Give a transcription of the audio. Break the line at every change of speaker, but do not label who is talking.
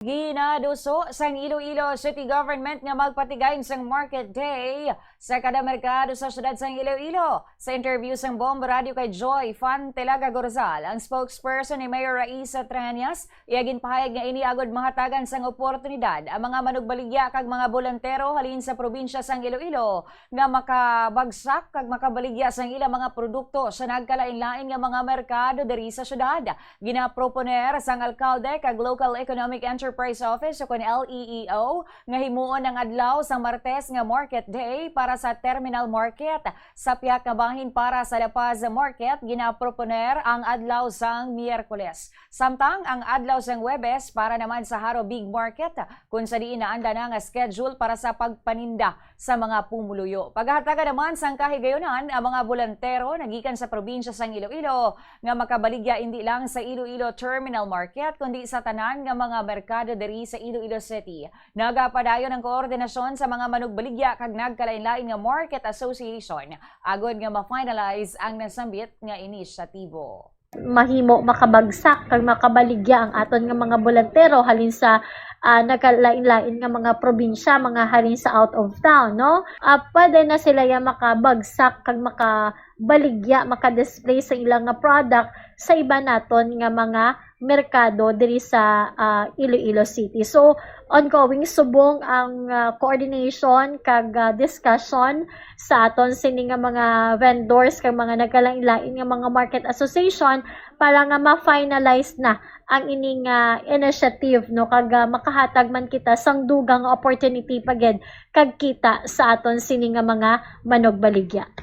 Ginaduso sang Iloilo City Government nga magpatigay sang Market Day sa kada merkado sa syudad sang Iloilo. Sa interview sang Bombo Radio kay Joy Fantelaga Gorzal, ang spokesperson ni Mayor Raisa Tranias, iyagin pahayag nga iniagod mahatagan sang oportunidad ang mga manugbaligya kag mga bolantero halin sa probinsya sang Iloilo nga makabagsak kag makabaligya sang ilang mga produkto sa nagkalain-lain nga mga merkado diri sa syudad. Ginaproponer sang alkalde kag Local Economic Enterprise Office o kun LEEO nga himuon ang adlaw sa Martes nga Market Day para sa Terminal Market. Sa piyak nga bahin para sa La Paz Market, ginaproponer ang adlaw sang Miyerkules. Samtang ang adlaw sang Huwebes para naman sa Haro Big Market kung sa diin naanda na nga schedule para sa pagpaninda sa mga pumuluyo. Paghataga naman sang kahigayonan ang mga bolantero nagikan sa probinsya sang Iloilo nga makabaligya hindi lang sa Iloilo Terminal Market kundi sa tanan nga mga merkado diri sa Iloilo City. Nagapadayon ang koordinasyon sa mga manugbaligya kag nagkalain-lain nga Market Association agod nga ma-finalize ang nasambit nga inisyatibo.
Mahimo makabagsak kag makabaligya ang aton nga mga bolantero halin sa nagkalain-lain nga mga probinsya, mga halin sa out of town, no? Pwede na sila ya makabagsak kag makabaligya, makadisplay sa ilang nga product sa iba naton nga mga merkado diri sa Iloilo City. So, ongoing subong ang coordination kag discussion sa aton sini nga mga vendors kag mga nagkalain-lain nga mga market association para nga ma-finalize na ang ining initiative, no, kag makahatag man kita sang dugang opportunity paged kag kita sa aton sini nga mga manugbaligya.